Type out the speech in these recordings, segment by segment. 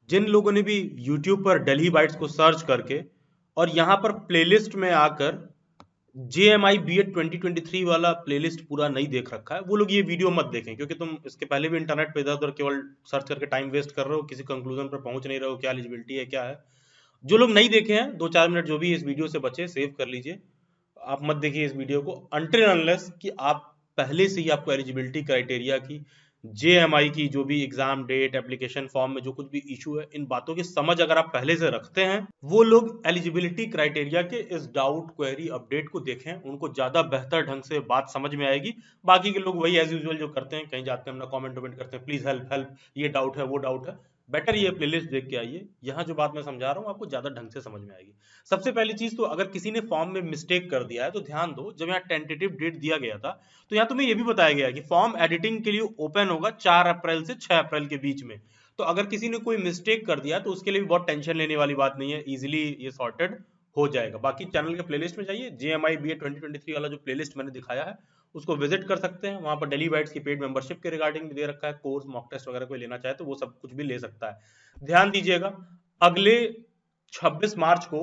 जिन लोगों ने भी यूट्यूब पर दिल्ली बाइट्स को सर्च करके और यहाँ पर प्लेलिस्ट में आकर JMI B.Ed 2023 वाला प्लेलिस्ट पूरा नहीं देख रखा है, वो लोग ये वीडियो मत देखें, क्योंकि तुम इसके पहले भी इंटरनेट पे इधर उधर केवल सर्च करके टाइम वेस्ट कर रहे हो, किसी कंक्लूजन पर पहुंच नहीं रहे हो क्या एलिजिबिलिटी है क्या है। जो लोग नहीं देखे हैं, 2-4 मिनट जो भी इस वीडियो से बचे सेव कर लीजिए। आप मत देखिए इस वीडियो को अनटिल अनलेस कि आप पहले से ही आपको एलिजिबिलिटी क्राइटेरिया की, JMI की जो भी एग्जाम डेट एप्लीकेशन फॉर्म में जो कुछ भी इशू है, इन बातों की समझ अगर आप पहले से रखते हैं, वो लोग एलिजिबिलिटी क्राइटेरिया के इस डाउट क्वेरी अपडेट को देखें, उनको ज्यादा बेहतर ढंग से बात समझ में आएगी। बाकी के लोग वही एज यूजुअल जो करते हैं, कहीं जाते हैं अपना कमेंट वमेंट करते हैं, प्लीज हेल्प हेल्प, ये डाउट है वो डाउट है। बेटर ये प्लेलिस्ट देख के आइए, यहाँ जो बात मैं समझा रहा हूँ आपको ज्यादा ढंग से समझ में आएगी। सबसे पहली चीज तो अगर किसी ने फॉर्म में मिस्टेक कर दिया है तो ध्यान दो, जब यहाँ टेंटेटिव डेट दिया गया था तो यहाँ तुम्हें ये भी बताया गया है कि फॉर्म एडिटिंग के लिए ओपन होगा 4 अप्रैल से 6 अप्रैल के बीच में। तो अगर किसी ने कोई मिस्टेक कर दिया तो उसके लिए भी बहुत टेंशन लेने वाली बात नहीं है, इजीली ये सॉर्टेड हो जाएगा। बाकी चैनल के प्लेलिस्ट में जाइए, JMI B.Ed 2023 वाला जो प्लेलिस्ट मैंने दिखाया है उसको विजिट कर सकते हैं। वहां पर दिल्ली बाइट्स की पेड मेंबरशिप के रिगार्डिंग भी दे रखा है, कोर्स मॉक टेस्ट वगैरह कोई लेना चाहे तो वो सब कुछ भी ले सकता है। ध्यान दीजिएगा, अगले 26 मार्च को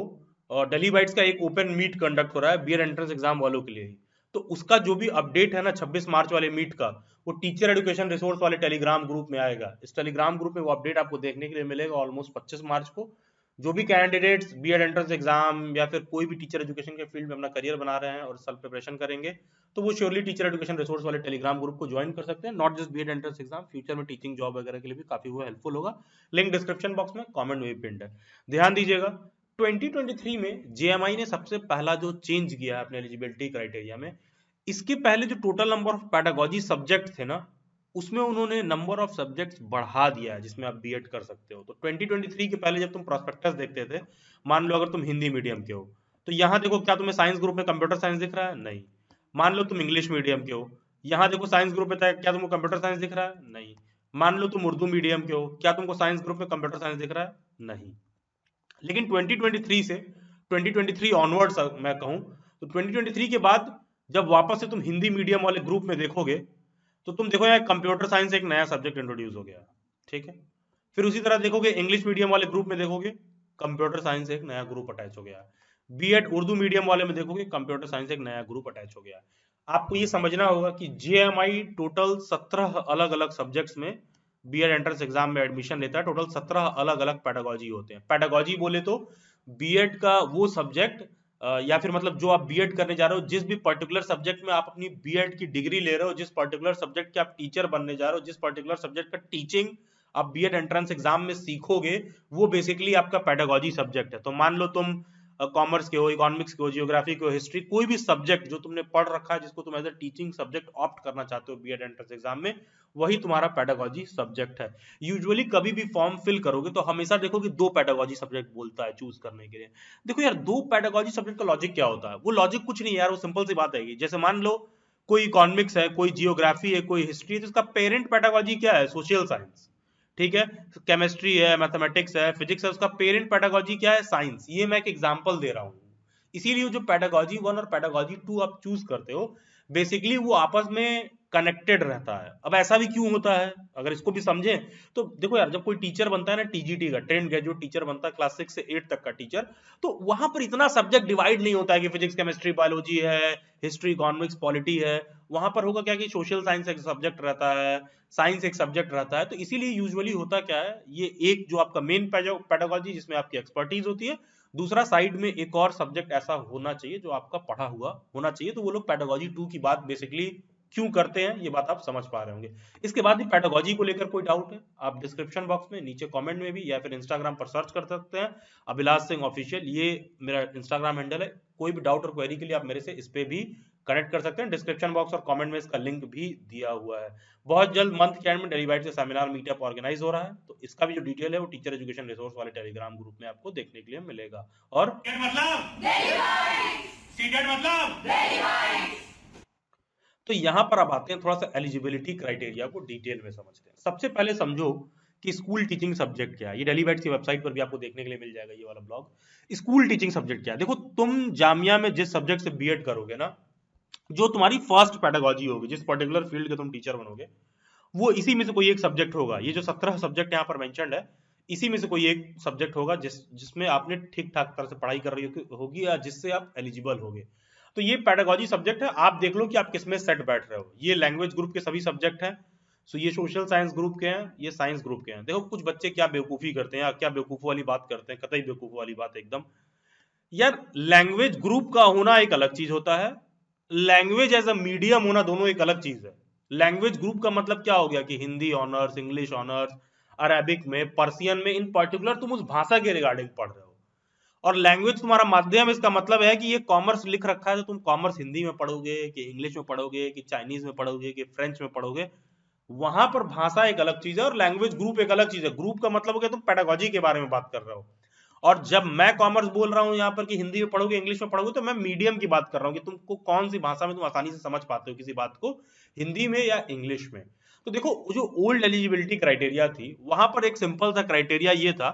दिल्ली बाइट्स का एक ओपन मीट कंडक्ट हो रहा है B.Ed एंट्रेंस एग्जाम वालों के लिए ही। तो उसका जो भी अपडेट है ना 26 मार्च वाले मीट का, वो टीचर एजुकेशन रिसोर्स वाले टेलीग्राम ग्रुप में आएगा। इस टेलीग्राम ग्रुप में वो अपडेट आपको देखने के लिए मिलेगा ऑलमोस्ट 25 मार्च को। जो भी कैंडिडेट्स B.Ed एंट्रेंस एग्जाम या फिर कोई भी टीचर एजुकेशन के फील्ड में अपना करियर बना रहे हैं और सेल्फ प्रिपरेशन करेंगे, तो वो श्योरली टीचर एजुकेशन रिसोर्स वाले टेलीग्राम ग्रुप को ज्वाइन कर सकते हैं। Not just B.Ed entrance exam, future में टीचिंग जॉब वगैरह के लिए भी काफी वो हेल्पफुल होगा। लिंक डिस्क्रिप्शन बॉक्स में, कमेंट में भी पिंड है। ध्यान दीजिएगा, 2023 में JMI ने सबसे पहला जो चेंज किया है अपने एलिजिबिलिटी क्राइटेरिया में, इसके पहले जो total number of pedagogy subject थे ना, उसमें उन्होंने नंबर ऑफ सब्जेक्ट्स बढ़ा दिया है जिसमें आप B.Ed कर सकते हो। तो 2023 के पहले जब तुम प्रोस्पेक्टस देखते थे, मान लो अगर तुम हिंदी मीडियम के हो तो यहाँ देखो क्या तुम्हें साइंस ग्रुप में कंप्यूटर साइंस दिख रहा है? नहीं। मान लो तुम इंग्लिश मीडियम के हो, यहाँ देखो साइंस ग्रुप में क्या तुमको कंप्यूटर साइंस दिख रहा है? नहीं। मान लो तुम उर्दू मीडियम के हो, क्या तुमको साइंस ग्रुप में कंप्यूटर साइंस दिख रहा है? नहीं। लेकिन 2023 से 2023 ऑनवर्ड्स मैं कहूं तो 2023 के बाद जब वापस से तुम हिंदी मीडियम वाले ग्रुप में देखोगे तो तुम देखो यार कंप्यूटर साइंस एक नया सब्जेक्ट इंट्रोड्यूस हो गया, ठीक है। फिर उसी तरह देखोगे इंग्लिश मीडियम वाले ग्रुप में देखोगे कंप्यूटर साइंस एक नया ग्रुप अटैच हो गया। B.Ed उर्दू मीडियम वाले में देखोगे कंप्यूटर साइंस एक नया ग्रुप अटैच हो गया। आपको ये समझना होगा कि JMI टोटल 17 अलग अलग सब्जेक्ट्स में B.Ed एंट्रेंस एग्जाम में एडमिशन लेता है। टोटल 17 अलग अलग पैडागोजी होते हैं। पैडागोजी बोले तो B.Ed का वो सब्जेक्ट या फिर मतलब जो आप B.Ed करने जा रहे हो, जिस भी पर्टिकुलर सब्जेक्ट में आप अपनी B.Ed की डिग्री ले रहे हो, जिस पर्टिकुलर सब्जेक्ट के आप टीचर बनने जा रहे हो, जिस पर्टिकुलर सब्जेक्ट का टीचिंग आप B.Ed एंट्रेंस एग्जाम में सीखोगे, वो बेसिकली आपका पैडागोजी सब्जेक्ट है। तो मान लो तुम कॉमर्स के हो, इकोनॉमिक्स के हो, जियोग्राफी के हो, हिस्ट्री, कोई भी सब्जेक्ट जो तुमने पढ़ रखा है जिसको तुम as a teaching subject opt करना चाहते हो B.Ed एंट्रेंस एग्जाम में, वही तुम्हारा पैडागोजी सब्जेक्ट है। यूजुअली कभी भी फॉर्म फिल करोगे तो हमेशा देखो कि 2 पैडागोजी सब्जेक्ट बोलता है चूज करने के लिए। देखो यार 2 पैडागोजी सब्जेक्ट का लॉजिक क्या होता है? वो लॉजिक कुछ नहीं यार, वो सिंपल सी बात है। जैसे मान लो कोई इकोनॉमिक्स है, कोई जियोग्राफी है, कोई हिस्ट्री है, तो इसका पेरेंट पैडागोजी क्या है? सोशल साइंस, ठीक है। केमिस्ट्री है, मैथमेटिक्स है, फिजिक्स है, उसका पेरेंट पैडागोजी क्या है? साइंस। ये मैं एक एग्जांपल दे रहा हूँ। इसीलिए जो पैडागोजी 1 और पैडागोजी 2 आप चूज करते हो, बेसिकली वो आपस में कनेक्टेड रहता है। अब ऐसा भी क्यों होता है अगर इसको भी समझें तो देखो यार, जब कोई टीचर बनता है ना, TGT का, ट्रेंड ग्रेजुएट टीचर बनता है, क्लास 6 से 8 तक का टीचर, तो वहां पर इतना सब्जेक्ट डिवाइड नहीं होता है कि फिजिक्स केमिस्ट्री बायोलॉजी है, हिस्ट्री इकोनॉमिक्स पॉलिटी है। वहां पर होगा क्या कि सोशल साइंस एक सब्जेक्ट रहता है, साइंस एक सब्जेक्ट रहता है। तो इसीलिए यूजुअली होता क्या है, ये एक जो आपका मेन पैडागोजी जिसमें आपकी एक्सपर्टीज होती है, दूसरा साइड में एक और सब्जेक्ट ऐसा होना चाहिए जो आपका पढ़ा हुआ होना चाहिए। तो वो लोग पैडागोजी 2 की बात बेसिकली क्यों करते हैं, ये बात आप समझ पा रहे होंगे। इसके बाद भी पैडागोजी को लेकर कोई डाउट है, आप डिस्क्रिप्शन बॉक्स में नीचे कमेंट में भी या फिर इंस्टाग्राम पर सर्च कर सकते हैं, अभिलाष सिंह ऑफिशियल, ये मेरा इंस्टाग्राम हैंडल है। कोई भी डाउट और क्वेरी के लिए आप मेरे से इस पे भी कनेक्ट कर सकते हैं। डिस्क्रिप्शन बॉक्स और कमेंट में इसका लिंक भी दिया हुआ है। बहुत जल्द मंथ के एंड में दिल्ली बाइट्स से सेमिनार मीटअप ऑर्गेनाइज हो रहा है, तो इसका भी जो डिटेल है वो टीचर एजुकेशन रिसोर्स वाले टेलीग्राम ग्रुप में आपको देखने के लिए मिलेगा। और तो यहां पर अब आते हैं थोड़ा सा एलिजिबिलिटी क्राइटेरिया को डिटेल में समझते हैं। सबसे पहले समझो कि स्कूल टीचिंग सब्जेक्ट क्या है। ये दिल्ली बाइट्स की वेबसाइट पर भी आपको देखने के लिए मिल जाएगा ये वाला ब्लॉग। स्कूल टीचिंग सब्जेक्ट क्या है? देखो, तुम जामिया में जिस सब्जेक्ट से B.Ed करोगे ना, जो तुम्हारी फर्स्ट पैडागोजी होगी, जिस पर्टिकुलर फील्ड के तुम टीचर बनोगे, वो इसी में से कोई एक सब्जेक्ट होगा। ये जो 17 सब्जेक्ट यहाँ पर मेंशन्ड है, इसी में से कोई एक सब्जेक्ट होगा जिसमें आपने ठीक ठाक तरह से पढ़ाई कर रही होगी या जिससे आप एलिजिबल होगे। तो ये पेडागोजी सब्जेक्ट है, आप देख लो कि आप किसमें सेट बैठ रहे हो। ये लैंग्वेज ग्रुप के सभी सब्जेक्ट हैं। सो ये सोशल साइंस ग्रुप के हैं, ये साइंस ग्रुप के हैं। देखो कुछ बच्चे क्या बेवकूफ़ी करते हैं, क्या बेवकूफ़ वाली बात करते हैं, कतई बेवकूफ़ वाली बात एकदम। यार लैंग्वेज ग्रुप का होना एक अलग चीज होता है, लैंग्वेज एज अ मीडियम होना दोनों एक अलग चीज है। लैंग्वेज ग्रुप का मतलब क्या हो गया कि Hindi honours, English honours, Arabic में, पर्सियन में, इन पर्टिकुलर तुम उस भाषा के रिगार्डिंग पढ़ रहे हो। और लैंग्वेज तुम्हारा माध्यम, इसका मतलब है कि ये कॉमर्स लिख रखा है तो तुम कॉमर्स हिंदी में पढ़ोगे कि इंग्लिश में पढ़ोगे कि चाइनीज में पढ़ोगे कि फ्रेंच में पढ़ोगे, वहां पर भाषा एक अलग चीज है और लैंग्वेज ग्रुप एक अलग चीज है। ग्रुप का मतलब हो गया तुम पेडागोजी के बारे में बात कर रहे हो। और जब मैं कॉमर्स बोल रहा हूं यहाँ पर कि हिंदी में पढ़ोगे इंग्लिश में पढ़ोगे, तो मैं मीडियम की बात कर रहा हूँ कि तुमको कौन सी भाषा में तुम आसानी से समझ पाते हो किसी बात को, हिंदी में या इंग्लिश में। तो देखो जो ओल्ड एलिजिबिलिटी क्राइटेरिया थी, वहां पर एक सिंपल सा क्राइटेरिया ये था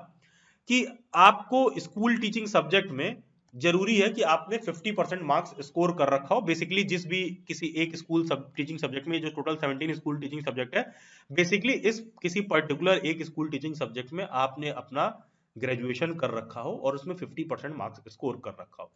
कि आपको स्कूल टीचिंग सब्जेक्ट में जरूरी है कि आपने 50% मार्क्स स्कोर कर रखा हो। बेसिकली जिस भी किसी एक स्कूल टीचिंग सब्जेक्ट में, जो टोटल 17 स्कूल टीचिंग सब्जेक्ट है, बेसिकली इस किसी पर्टिकुलर एक स्कूल टीचिंग सब्जेक्ट में आपने अपना ग्रेजुएशन कर रखा हो और उसमें 50% मार्क्स स्कोर कर रखा हो।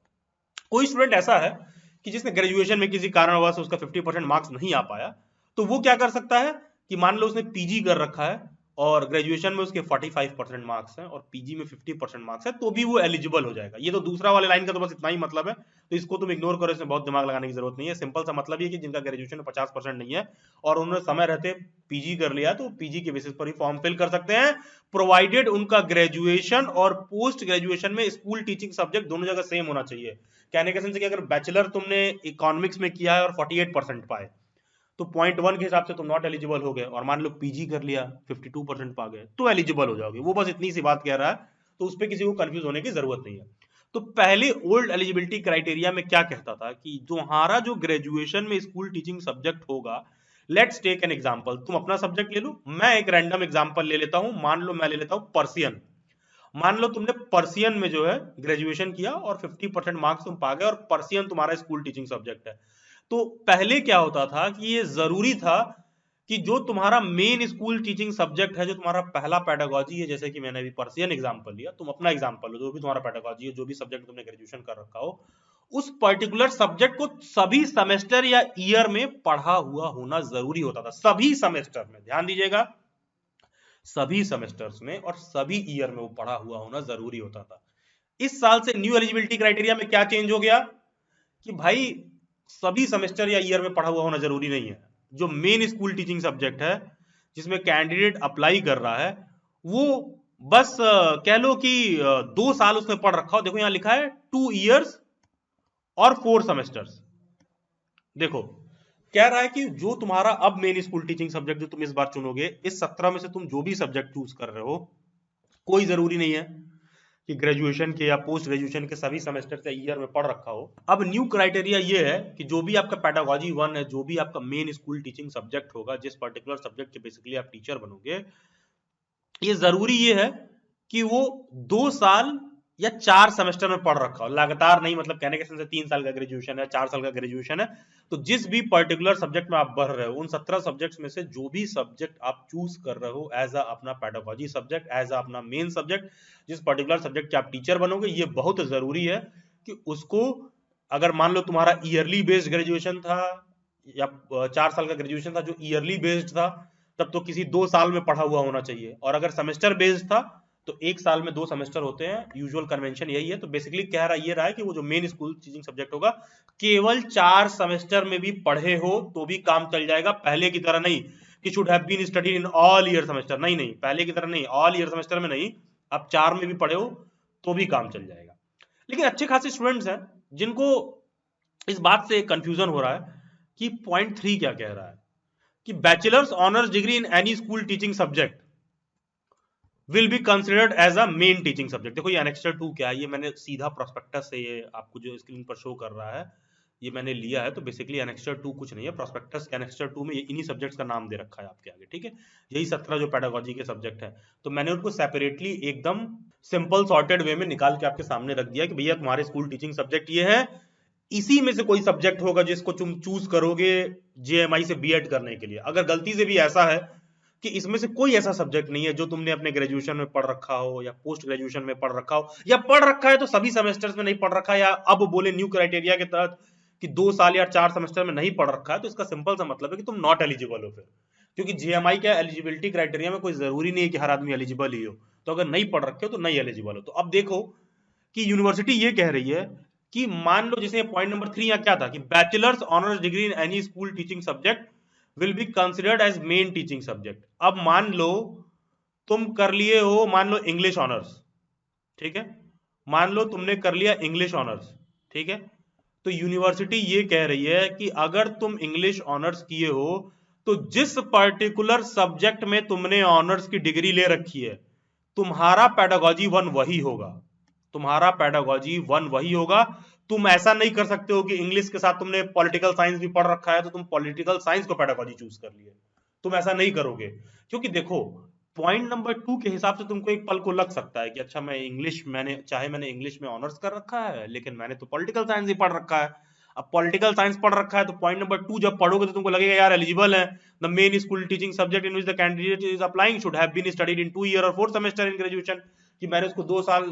कोई स्टूडेंट ऐसा है कि जिसने ग्रेजुएशन में किसी कारणवश उसका 50% मार्क्स नहीं आ पाया, तो वो क्या कर सकता है कि मान लो उसने पीजी कर रखा है और ग्रेजुएशन में उसके 45% मार्क्स हैं और पीजी में 50% मार्क्स है, तो भी वो एलिजिबल हो जाएगा। ये तो दूसरा वाले लाइन का तो बस इतना ही मतलब है, तो इसको तुम इग्नोर करो, इसमें बहुत दिमाग लगाने की जरूरत नहीं है। सिंपल सा मतलब ये कि जिनका ग्रेजुएशन में 50% नहीं है और उन्होंने समय रहते पीजी कर लिया, तो पीजी के बेसिस पर ही फॉर्म फिल कर सकते हैं, प्रोवाइडेड उनका ग्रेजुएशन और पोस्ट ग्रेजुएशन में स्कूल टीचिंग सब्जेक्ट दोनों जगह सेम होना चाहिए। कहने का सेंस है कि अगर बैचलर तुमने इकोनॉमिक्स में किया है और 48% पाए, तो 0.1 के हिसाब से तुम नॉट एलिजिबल हो गए, और मान लो पीजी कर लिया 52% पा गए तो एलिजिबल हो जाओगे। वो बस इतनी सी बात कह रहा है, तो उस पर किसी को कंफ्यूज होने की जरूरत नहीं है। तो पहले ओल्ड एलिजिबिलिटी क्राइटेरिया में क्या कहता था कि तुम्हारा जो ग्रेजुएशन में स्कूल टीचिंग सब्जेक्ट होगा, लेट्स टेक एन एग्जांपल, तुम अपना सब्जेक्ट ले लो, मैं एक रैंडम एग्जांपल ले लेता हूं, मान लो मैं ले लेता हूं पर्सियन। मान लो तुमने पर्सियन में जो है ग्रेजुएशन किया और 50% मार्क्स तुम पा गए और पर्सियन तुम्हारा स्कूल टीचिंग सब्जेक्ट है। तो पहले क्या होता था कि ये जरूरी था कि जो तुम्हारा मेन स्कूल टीचिंग सब्जेक्ट है, जो तुम्हारा पहला पेडागोजी है, जैसे कि मैंने अभी पर्सियन एग्जांपल लिया, तुम अपना एग्जांपल लो, जो भी तुम्हारा पेडागोजी है, जो भी सब्जेक्ट तुमने ग्रेजुएशन कर रखा हो, उस पर्टिकुलर सब्जेक्ट को सभी सेमेस्टर या ईयर में पढ़ा हुआ होना जरूरी होता था। सभी सेमेस्टर में, ध्यान दीजिएगा, सभी सेमेस्टर्स में और सभी ईयर में वो पढ़ा हुआ होना जरूरी होता था। इस साल से न्यू एलिजिबिलिटी क्राइटेरिया में क्या चेंज हो गया कि भाई सभी सेमेस्टर या ईयर में पढ़ा हुआ होना जरूरी नहीं है। जो मेन स्कूल टीचिंग सब्जेक्ट है जिसमें कैंडिडेट अप्लाई कर रहा है, वो बस कह लो कि 2 साल उसने पढ़ रखा हो। देखो यहां लिखा है 2 ईयर्स और 4 सेमेस्टर्स। देखो कह रहा है कि जो तुम्हारा अब मेन स्कूल टीचिंग सब्जेक्ट जो तुम इस बार चुनोगे, इस 17 में से तुम जो भी सब्जेक्ट चूज कर रहे हो, कोई जरूरी नहीं है कि ग्रेजुएशन के या पोस्ट ग्रेजुएशन के सभी सेमेस्टर या ईयर में पढ़ रखा हो। अब न्यू क्राइटेरिया ये है कि जो भी आपका पेडागोजी 1 है, जो भी आपका मेन स्कूल टीचिंग सब्जेक्ट होगा, जिस पर्टिकुलर सब्जेक्ट के बेसिकली आप टीचर बनोगे, ये जरूरी ये है कि वो 2 साल या 4 सेमेस्टर में पढ़ रखा हो, लगातार नहीं। मतलब कहने के सेंस 3 साल का ग्रेजुएशन है, 4 साल का ग्रेजुएशन है, तो जिस भी पर्टिकुलर सब्जेक्ट में आप बढ़ रहे हो, उन 17 सब्जेक्ट्स में से जो भी सब्जेक्ट आप चूज कर रहे हो एज अपना पेडागोजी सब्जेक्ट, एज अपना मेन सब्जेक्ट, जिस पर्टिकुलर सब्जेक्ट के आप टीचर बनोगे, ये बहुत जरूरी है कि उसको, अगर मान लो तुम्हारा ईयरली बेस्ड ग्रेजुएशन था या 4 साल का ग्रेजुएशन था जो ईयरली बेस्ड था, तब तो किसी 2 साल में पढ़ा हुआ होना चाहिए। और अगर सेमेस्टर बेस्ड था तो 1 साल में 2 सेमेस्टर होते हैं, यूजुअल कन्वेंशन यही है। तो बेसिकली कह रहा ये रहा है कि वो जो मेन स्कूल टीचिंग सब्जेक्ट होगा, केवल 4 सेमेस्टर में भी पढ़े हो तो भी काम चल जाएगा। पहले की तरह नहीं कि should have been studied in all year semester, नहीं नहीं, पहले की तरह नहीं, ऑल ईयर सेमेस्टर में नहीं, अब 4 में भी पढ़े हो तो भी काम चल जाएगा। लेकिन अच्छे खासे स्टूडेंट्स हैं जिनको इस बात से कंफ्यूजन हो रहा है कि पॉइंट 3 क्या कह रहा है कि bachelors honours degree in any school teaching subject will be considered as a main teaching subject. देखो ये एनेक्स्टर 2 क्या है, ये मैंने सीधा प्रोस्पेक्टस से, ये आपको जो स्क्रीन पर शो कर रहा है, ये मैंने लिया है। तो बेसिकली एनेक्स्टर 2 कुछ नहीं है, प्रोस्पेक्टस के एनेक्स्टर 2 में इन्हीं सब्जेक्ट्स का नाम दे रखा है आपके आगे, ठीक है। यही 17 जो पेडागोजी के सब्जेक्ट है, तो मैंने उनको सेपरेटली एकदम सिंपल सॉर्टेड वे में निकाल के आपके सामने रख दिया कि भैया तुम्हारे स्कूल टीचिंग सब्जेक्ट ये है, इसी में से कोई सब्जेक्ट होगा जिसको तुम चूज करोगे जेएमआई से बीएड करने के लिए। अगर गलती से भी ऐसा है कि इसमें से कोई ऐसा सब्जेक्ट नहीं है जो तुमने अपने ग्रेजुएशन में पढ़ रखा हो या पोस्ट ग्रेजुएशन में पढ़ रखा हो, या पढ़ रखा है तो सभी सेमेस्टर्स में नहीं पढ़ रखा है, या अब बोले न्यू क्राइटेरिया के तहत कि 2 साल या 4 सेमेस्टर में नहीं पढ़ रखा है, तो इसका सिंपल सा मतलब है कि तुम नॉट एलिजिबल हो फिर। क्योंकि जीएमआई के एलिजिबिलिटी क्राइटेरिया में कोई जरूरी नहीं है कि हर आदमी एलिजिबल ही हो, तो अगर नहीं पढ़ रखे हो तो नहीं एलिजिबल हो। तो अब देखो कि यूनिवर्सिटी ये कह रही है कि मान लो, जैसे पॉइंट नंबर 3 यहाँ क्या था कि bachelors honours degree in any school teaching subject will be considered as main teaching subject. अब मान लो तुम कर लिए हो, मान लो इंग्लिश ऑनर्स, ठीक है, मान लो तुमने कर लिया इंग्लिश ऑनर्स, ठीक है, तो यूनिवर्सिटी ये कह रही है कि अगर तुम इंग्लिश ऑनर्स किए हो तो जिस पर्टिकुलर सब्जेक्ट में तुमने ऑनर्स की डिग्री ले रखी है, तुम्हारा पेडागोजी 1 वही होगा, तुम्हारा पेडागोजी 1 वही होगा। तुम ऐसा नहीं कर सकते हो कि इंग्लिश के साथ तुमने पॉलिटिकल साइंस भी पढ़ रखा है तो तुम पॉलिटिकल साइंस को पेडागोजी चूज कर लिए, तुम ऐसा नहीं करोगे। क्योंकि देखो पॉइंट नंबर 2 के हिसाब से तुमको एक पल को लग सकता है कि अच्छा मैं इंग्लिश, मैंने इंग्लिश में ऑनर्स कर रखा है लेकिन मैंने तो पॉलिटिकल साइंस ही पढ़ रखा है। अब पॉलिटिकल साइंस पढ़ रखा है तो पॉइंट नंबर 2 जब पढ़ोगे तो तुमको लगेगा यार एलिजिबल है, the main school teaching subject in which the candidate is applying should have been studied in 2 year और 4 सेमेस्टर इन ग्रेजुएशन, कि मैंने उसको 2 साल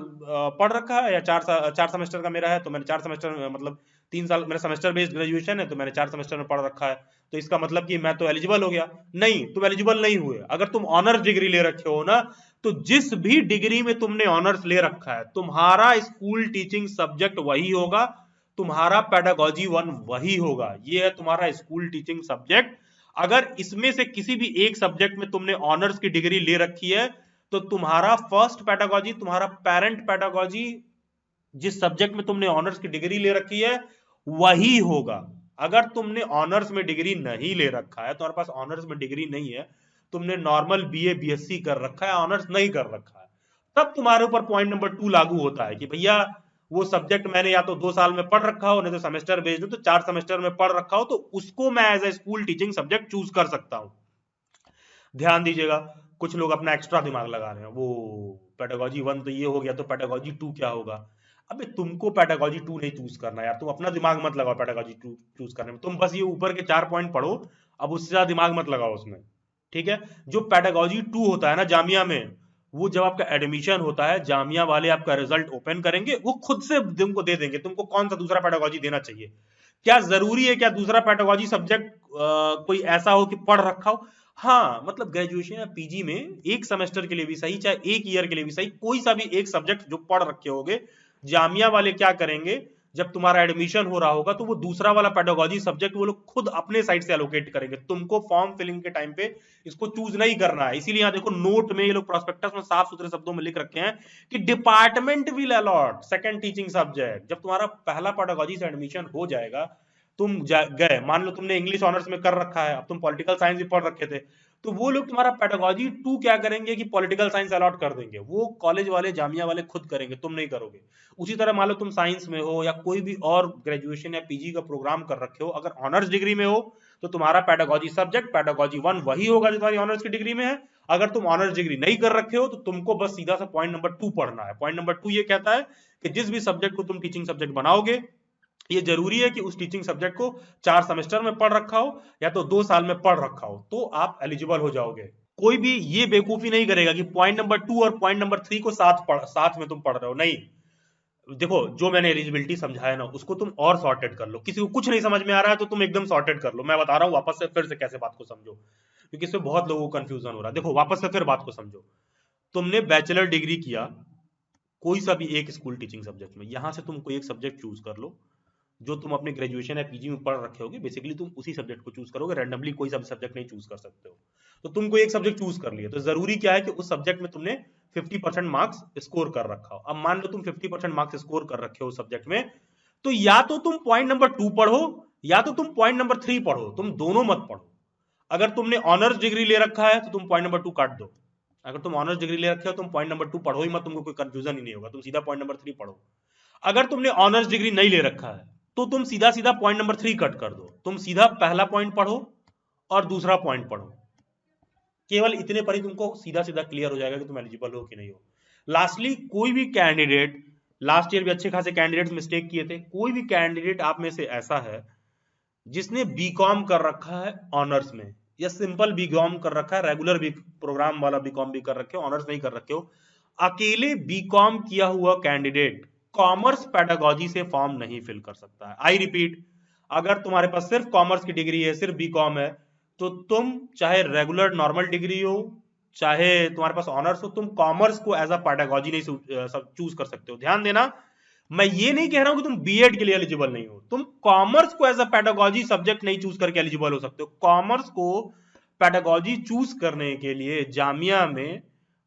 पढ़ रखा है या 4 सेमेस्टर का मेरा है तो मैंने 4 सेमेस्टर मतलब 3 साल मेरा सेमेस्टर बेस्ड ग्रेजुएशन है तो मैंने 4 सेमेस्टर में पढ़ रखा है, तो इसका मतलब कि मैं तो एलिजिबल हो गया। नहीं, तुम एलिजिबल नहीं हुए। अगर तुम ऑनर्स डिग्री ले रखे हो ना, तो जिस भी डिग्री में तुमने ऑनर्स ले रखा है तुम्हारा स्कूल टीचिंग सब्जेक्ट वही होगा, तुम्हारा पेडागोजी 1 वही होगा। ये है तुम्हारा स्कूल टीचिंग सब्जेक्ट। अगर इसमें से किसी भी एक सब्जेक्ट में तुमने ऑनर्स की डिग्री ले रखी है तो तुम्हारा फर्स्ट पेडागोजी, तुम्हारा पेरेंट पेडागोजी, जिस सब्जेक्ट में तुमने ऑनर्स की डिग्री ले रखी है वही होगा। अगर तुमने ऑनर्स में डिग्री नहीं ले रखा है, तुम्हारे पास ऑनर्स में डिग्री नहीं है, तुमने नॉर्मल बीए बीएससी कर रखा है, ऑनर्स नहीं कर रखा है, तब तुम्हारे ऊपर पॉइंट नंबर 2 लागू होता है कि भैया वो सब्जेक्ट मैंने या तो 2 साल में पढ़ रखा हो, नहीं तो सेमेस्टर बेस्ड तो 4 सेमेस्टर में पढ़ रखा हो, तो उसको मैं as a school teaching subject choose कर सकता हूं। ध्यान दीजिएगा, कुछ लोग अपना एक्स्ट्रा दिमाग लगा रहे हैं, वो पेडागोजी 1 तो ये हो गया तो पेडागोजी 2 क्या होगा। अबे तुमको पेडागोजी 2 नहीं चूज करना यार, तुम अपना दिमाग मत लगाओ पेडागोजी 2 चूज करने में, तुम बस ये ऊपर के 4 पॉइंट पढ़ो, अब उससे ज्यादा दिमाग मत लगाओ उसमें, ठीक है। जो पेडागोजी 2 होता है ना जामिया में, वो जब आपका एडमिशन होता है, जामिया वाले आपका रिजल्ट ओपन करेंगे, वो खुद से तुमको दे देंगे तुमको कौन सा दूसरा पेडागोजी देना चाहिए। क्या जरूरी है क्या दूसरा पेडागोजी सब्जेक्ट कोई ऐसा हो कि पढ़ रखा हो? हाँ, मतलब ग्रेजुएशन या पीजी में एक सेमेस्टर के लिए भी सही, चाहे एक ईयर के लिए भी सही, कोई सा भी एक सब्जेक्ट जो पढ़ रखे होगे, जामिया वाले क्या करेंगे, जब तुम्हारा एडमिशन हो रहा होगा तो वो दूसरा वाला पेडागोजी सब्जेक्ट वो लोग खुद अपने साइड से एलोकेट करेंगे, तुमको फॉर्म फिलिंग के टाइम पे इसको चूज नहीं करना है। इसीलिए यहाँ देखो नोट में ये लोग प्रोस्पेक्टस में साफ सुथरे शब्दों में लिख रखे हैं कि department will allot second teaching subject. जब तुम्हारा पहला पेडागोजी से एडमिशन हो जाएगा, तुम गए, मान लो तुमने इंग्लिश ऑनर्स में कर रखा है, अब तुम पॉलिटिकल साइंस भी पढ़ रखे थे, तो वो लोग तुम्हारा पेडागोजी 2 क्या करेंगे कि पॉलिटिकल साइंस अलॉट कर देंगे, वो कॉलेज वाले जामिया वाले खुद करेंगे, तुम नहीं करोगे। उसी तरह मान लो तुम साइंस में हो या कोई भी और ग्रेजुएशन या पीजी का प्रोग्राम कर रखे हो, अगर ऑनर्स डिग्री में हो तो तुम्हारा पेडागोजी सब्जेक्ट पेडागोजी 1 वही होगा जो तुम्हारी ऑनर्स की डिग्री में है। अगर तुम ऑनर्स डिग्री नहीं कर रखे हो तो तुमको बस सीधा सा पॉइंट नंबर 2 पढ़ना है। पॉइंट नंबर 2 ये कहता है कि जिस भी सब्जेक्ट को तुम टीचिंग सब्जेक्ट बनाओगे, ये जरूरी है कि उस टीचिंग सब्जेक्ट को 4 सेमेस्टर में पढ़ रखा हो या तो 2 साल में पढ़ रखा हो, तो आप एलिजिबल हो जाओगे। कोई भी ये बेवकूफी नहीं करेगा कि पॉइंट नंबर 2 और पॉइंट नंबर 3 को साथ में तुम पढ़ रहे हो, नहीं। देखो जो मैंने एलिजिबिलिटी समझाया ना, उसको तुम और सॉर्टेड कर लो। किसी को कुछ नहीं समझ में आ रहा है तो तुम एकदम सॉर्टेड कर लो। मैं बता रहा हूं वापस से फिर से कैसे बात को समझो, क्योंकि इससे बहुत लोगों को कंफ्यूजन हो रहा है। देखो वापस से फिर बात को समझो। तुमने बैचलर डिग्री किया कोई सा भी एक स्कूल टीचिंग सब्जेक्ट में, यहां से तुम कोई एक सब्जेक्ट चूज कर लो जो तुम अपने ग्रेजुएशन या पीजी में पढ़ रखे होगे, बेसिकली तुम उसी सब्जेक्ट को चूज करोगे, रैंडमली कोई सा सब्जेक्ट नहीं चूज कर सकते हो। तो तुम कोई एक सब्जेक्ट चूज कर लिए, तो जरूरी क्या है कि उस सब्जेक्ट में तुमने 50% मार्क्स स्कोर कर रखा हो। अब मान लो तुम 50% मार्क्स स्कोर कर रखे हो उस सब्जेक्ट में, तो या तो तुम पॉइंट नंबर 2 पढ़ो या तो तुम पॉइंट नंबर 3 पढ़ो, तुम दोनों मत पढ़ो। अगर तुमने ऑनर्स डिग्री ले रखा है तो तुम पॉइंट नंबर 2 काट दो। अगर तुम ऑनर्स डिग्री ले रखे हो तुम पॉइंट नंबर 2 पढ़ो ही मत, तुमको कोई कंफ्यूजन ही नहीं होगा, तुम सीधा पॉइंट नंबर 3 पढ़ो। अगर तुमने ऑनर्स डिग्री नहीं ले रखा है तो तुम सीधा सीधा पॉइंट नंबर 3 कट कर दो, तुम सीधा पहला पॉइंट पढ़ो और दूसरा पॉइंट पढ़ो। केवल इतने पर ही तुमको सीधा सीधा क्लियर हो जाएगा कि तुम एलिजिबल हो कि नहीं हो। लास्टली, कोई भी कैंडिडेट, लास्ट ईयर भी अच्छे खासे कैंडिडेट्स मिस्टेक किए थे, कोई भी कैंडिडेट आप में से ऐसा है जिसने बीकॉम कर रखा है ऑनर्स में, या सिंपल बीकॉम कर रखा है, रेगुलर बी प्रोग्राम वाला बीकॉम भी कर रखे हो, ऑनर्स नहीं कर रखे हो, अकेले बीकॉम किया हुआ कैंडिडेट कॉमर्स पेडागोजी से फॉर्म नहीं फिल कर सकता है। आई रिपीट, अगर तुम्हारे पास सिर्फ कॉमर्स की डिग्री है, सिर्फ बीकॉम है, तो तुम चाहे रेगुलर नॉर्मल डिग्री हो, चाहे तुम्हारे पास ऑनर्स हो, तुम कॉमर्स को एज अ पेडागोजी नहीं चूज कर सकते हो। ध्यान देना, मैं ये नहीं कह रहा हूं कि तुम बीएड के लिए एलिजिबल नहीं हो, तुम कॉमर्स को एज अ पेडागोजी सब्जेक्ट नहीं चूज करके एलिजिबल हो सकते हो। कॉमर्स को पेडागोजी चूज करने के लिए जामिया में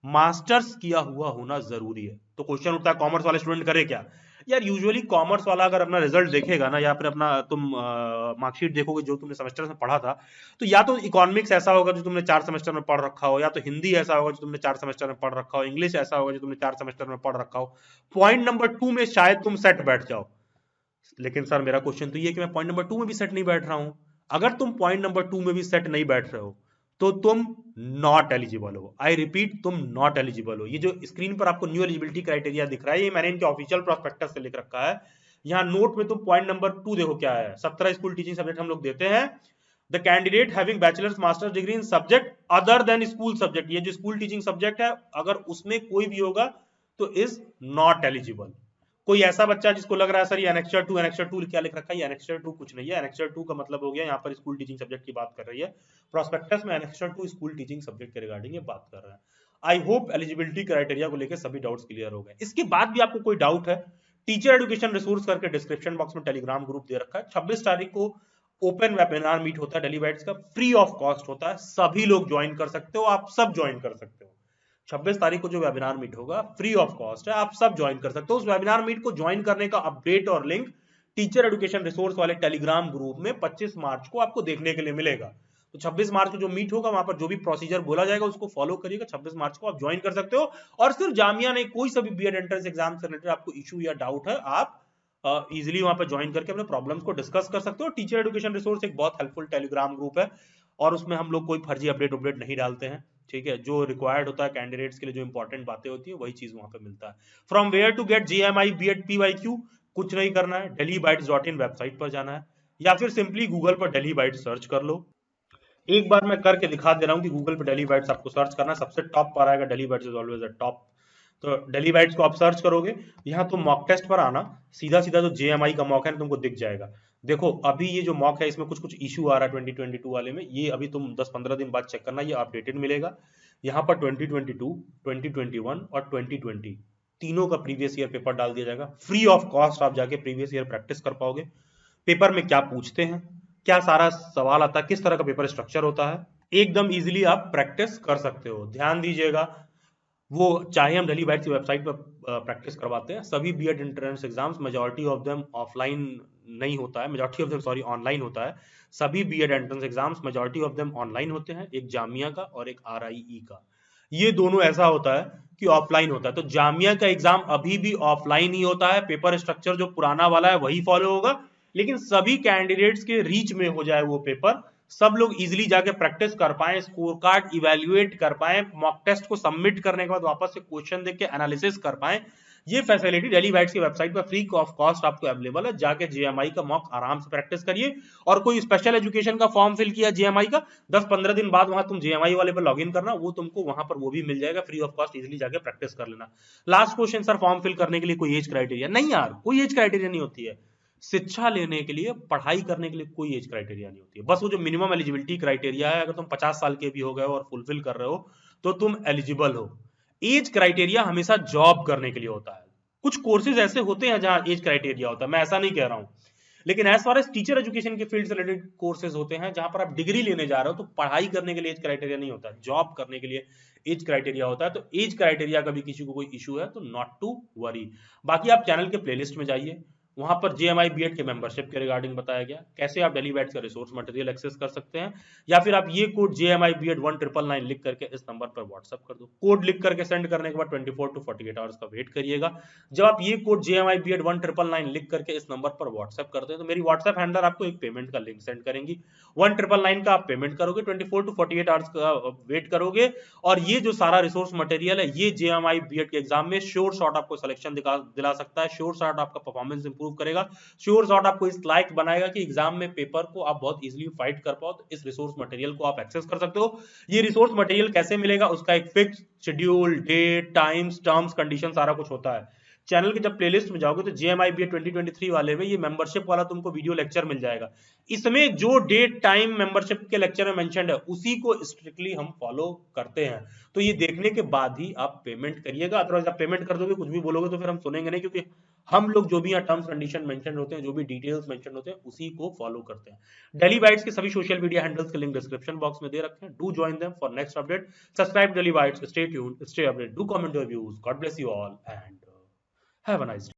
मास्टर्स किया हुआ होना जरूरी है। तो क्वेश्चन उठता है कॉमर्स वाले स्टूडेंट करे क्या? यार यूजुअली कॉमर्स वाला अगर अपना रिजल्ट देखेगा ना, या फिर अपना तुम मार्कशीट देखोगे जो तुमने सेमेस्टर में पढ़ा था, तो या तो इकोनॉमिक्स ऐसा होगा जो तुमने 4 सेमेस्टर में पढ़ रखा हो, या तो हिंदी ऐसा होगा जो तुमने 4 सेमेस्टर में पढ़ रखा हो, इंग्लिश ऐसा होगा जो तुमने 4 सेमेस्टर में पढ़ रखा हो। पॉइंट नंबर 2 में शायद तुम सेट बैठ जाओ, लेकिन सर मेरा क्वेश्चन तो ये कि मैं पॉइंट नंबर 2 में भी सेट नहीं बैठ रहा हूं। अगर तुम पॉइंट नंबर 2 में भी सेट नहीं बैठ रहे हो तो तुम नॉट एलिजिबल हो। आई रिपीट, तुम नॉट एलिजिबल हो। ये जो स्क्रीन पर आपको न्यू एलिजिबिलिटी क्राइटेरिया दिख रहा है, ये मैंने इनके ऑफिशियल प्रोस्पेक्टस से लिख रखा है। यहाँ नोट में तुम पॉइंट नंबर 2 देखो क्या है, 17 स्कूल टीचिंग सब्जेक्ट हम लोग देते हैं। The candidate having bachelors masters degree in subject other than school subject, ये जो स्कूल टीचिंग सब्जेक्ट है अगर उसमें कोई भी होगा तो इज नॉट एलिजिबल। कोई ऐसा बच्चा जिसको लग रहा है सर ये एनेक्स्चर 2 क्या लिख रखा है, ये एनेक्स्चर 2 कुछ नहीं है। एनेक्स्चर 2 का मतलब हो गया यहाँ पर स्कूल टीचिंग सब्जेक्ट की बात कर रही है, प्रोस्पेक्टस में एनेक्स्चर 2 स्कूल टीचिंग सब्जेक्ट के रिगार्डिंग ये बात कर रहा है। आई होप एलिजिबिलिटी क्राइटेरिया को लेकर सभी डाउट्स क्लियर हो गए। इसके बाद भी आपको कोई डाउट है, टीचर एजुकेशन रिसोर्स करके डिस्क्रिप्शन बॉक्स में टेलीग्राम ग्रुप दे रखा है। 26 तारीख को ओपन वेबिनार मीट होता है डेली बाइट्स का, फ्री ऑफ कॉस्ट होता है, सभी लोग ज्वाइन कर सकते हो, आप सब ज्वाइन कर सकते हो। 26 तारीख को जो वेबिनार मीट होगा फ्री ऑफ कॉस्ट है, आप सब ज्वाइन कर सकते हो। उस वेबिनार मीट को ज्वाइन करने का अपडेट और लिंक टीचर एजुकेशन रिसोर्स वाले टेलीग्राम ग्रुप में 25 मार्च को आपको देखने के लिए मिलेगा। तो 26 मार्च को जो मीट होगा वहां पर जो भी प्रोसीजर बोला जाएगा उसको फॉलो करिएगा। 26 मार्च को आप ज्वाइन कर सकते हो। और सिर्फ जामिया नहीं, कोई सा भी बीएड एंट्रेंस एग्जाम से रिलेटेड आपको इशू या डाउट है, आप इजिली वहां पर ज्वाइन करके अपने प्रॉब्लम्स को डिस्कस कर सकते हो। टीचर एजुकेशन रिसोर्स एक बहुत हेल्पफुल टेलीग्राम ग्रुप है और उसमें हम लोग कोई फर्जी अपडेट नहीं डालते हैं, ठीक है। जो रिक्वायर्ड होता है कैंडिडेट्स के लिए, जो इंपॉर्टेंट बातें होती है, वही चीज वहां पे मिलता है। From where to get GMI BEd PYQ, कुछ नहीं करना है, delhibytes.in वेबसाइट पर जाना है या फिर सिंपली गूगल पर डेली बाइट्स सर्च कर लो। एक बार मैं करके दिखा दे रहा हूँ कि गूगल पर डेली बाइट्स आपको सर्च करना है, सबसे टॉप पर आएगा, daily bytes is always at top. तो डेली बाइट्स को आप सर्च करोगे, यहाँ तुम मॉक टेस्ट पर आना, सीधा सीधा जो JMI का मॉक है तुमको दिख जाएगा। देखो अभी ये जो मॉक है इसमें कुछ कुछ इशू आ रहा है 2022 वाले में, ये अभी तुम 10-15 दिन बाद चेक करना, ये अपडेटेड मिलेगा। यहाँ पर 2022, 2021 और 2020 तीनों का प्रीवियस ईयर पेपर डाल दिया जाएगा। फ्री ऑफ कॉस्ट आप जाके प्रीवियस ईयर प्रैक्टिस कर पाओगे। पेपर में क्या पूछते हैं, क्या सारा सवाल आता है, किस तरह का पेपर स्ट्रक्चर होता है, एकदम इजीली आप प्रैक्टिस कर सकते हो। ध्यान दीजिएगा, वो चाहे हम डेली बाइट्स की वेबसाइट पर प्रैक्टिस करवाते हैं, सभी BEd entrance exams majority of them offline नहीं होता है, majority of them sorry online होता है। सभी BEd entrance exams majority of them online होते हैं, एक जामिया का और एक RIE का। ये दोनों ऐसा होता है कि ऑफलाइन होता है। तो जामिया का एग्जाम अभी भी ऑफलाइन ही होता है, पेपर स्ट्रक्चर जो पुराना वाला है वही फॉलो होगा, लेकिन सभी कैंडिडेट्स के रीच में हो जाए वो पेपर, सब लोग इजीली जाके प्रैक्टिस कर पाए, स्कोर कार्ड इवैल्यूएट कर पाए, मॉक टेस्ट को सबमिट करने के बाद वापस से क्वेश्चन देख के एनालिसिस कर पाए। ये फैसिलिटी डेली बाइट्स की वेबसाइट पर फ्री ऑफ कॉस्ट आपको अवेलेबल है। जाके JMI का मॉक आराम से प्रैक्टिस करिए। और कोई स्पेशल एजुकेशन का फॉर्म फिल किया JMI का, 10-15 दिन बाद वहां तुम JMI वाले पर लॉगिन करना, वो तुमको वहां पर वो भी मिल जाएगा फ्री ऑफ कॉस्ट, इजीली जाके प्रैक्टिस कर लेना। Last question, sir form fill करने के लिए कोई एज क्राइटेरिया? नहीं यार, कोई एज क्राइटेरिया नहीं होती है। शिक्षा लेने के लिए, पढ़ाई करने के लिए कोई एज क्राइटेरिया नहीं होती है। बस वो जो मिनिमम एलिजिबिलिटी क्राइटेरिया है, अगर तुम 50 साल के भी हो गए हो और फुलफिल कर रहे हो तो तुम एलिजिबल हो। एज क्राइटेरिया हमेशा जॉब करने के लिए होता है। कुछ कोर्सेज ऐसे होते हैं जहां एज क्राइटेरिया होता है, मैं ऐसा नहीं कह रहा हूं, लेकिन as far as teacher education के फील्ड से रिलेटेड कोर्सेज होते हैं जहां पर आप डिग्री लेने जा रहे हो, तो पढ़ाई करने के लिए एज क्राइटेरिया नहीं होता, जॉब करने के लिए एज क्राइटेरिया होता है। तो एज क्राइटेरिया का भी किसी को कोई इशू है तो नॉट टू वरी। बाकी आप चैनल के प्लेलिस्ट में जाइए, वहां पर JMI BEd के मेंबरशिप के रिगार्डिंग बताया गया, कैसे आप डेली बाइट्स का रिसोर्स मटेरियल एक्सेस कर सकते हैं, या फिर आप ये कोड JMI BEd 1999 लिख करके इस नंबर पर व्हाट्सएप कर दो। कोड लिख करके सेंड करने के बाद 24 to 48 आवर्स का वेट करिएगा। जब आप ये कोड JMI BEd 1999 लिख करके इस नंबर पर व्हाट्सएप करते हैं तो मेरी व्हाट्सएप हैंडलर आपको एक पेमेंट का लिंक सेंड करेंगी। 1999 का आप पेमेंट करोगे, 24 to 48 आवर्स का वेट करोगे, और ये जो सारा रिसोर्स मटेरियल है ये JMI BEd के एग्जाम में श्योर शॉट आपको सिलेक्शन दिला सकता है, श्योर शॉट आपका परफॉर्मेंस इंप्रूव करेगा। श्योर शॉट आपको इस लायक बनाएगा कि एग्जाम में पेपर को आप बहुत इजीली फाइट कर पाओ। तो इस रिसोर्स मटेरियल को आप एक्सेस कर सकते हो। ये रिसोर्स मटेरियल कैसे मिलेगा, उसका एक fix schedule, date, times, terms, condition सारा कुछ होता है। चैनल के जब प्लेलिस्ट में जाओगे तो जेएमआई बीए 2023 वाले में ये मेंबरशिप वाला तुमको वीडियो लेक्चर मिल जाएगा। इसमें जो डेट टाइम मेंबरशिप के लेक्चर में मेंशन्ड है उसी को स्ट्रिक्टली हम फॉलो करते हैं। तो ये देखने के बाद ही आप पेमेंट करिएगा, अदरवाइज आप पेमेंट कर दोगे, कुछ भी बोलोगे तो फिर हम सुनेंगे नहीं, क्योंकि हम लोग जो भी यहाँ टर्म्स कंडीशन मेंशन होते हैं, जो भी डिटेल्स मेंशन होते हैं, उसी को फॉलो करते हैं। डेली बाइट्स के सभी सोशल मीडिया हैंडल्स के लिंक डिस्क्रिप्शन बॉक्स में दे रखे हैं। Do join them for next update. Subscribe daily bytes, stay tuned, stay update, do comment your views. God bless you all and have a nice day.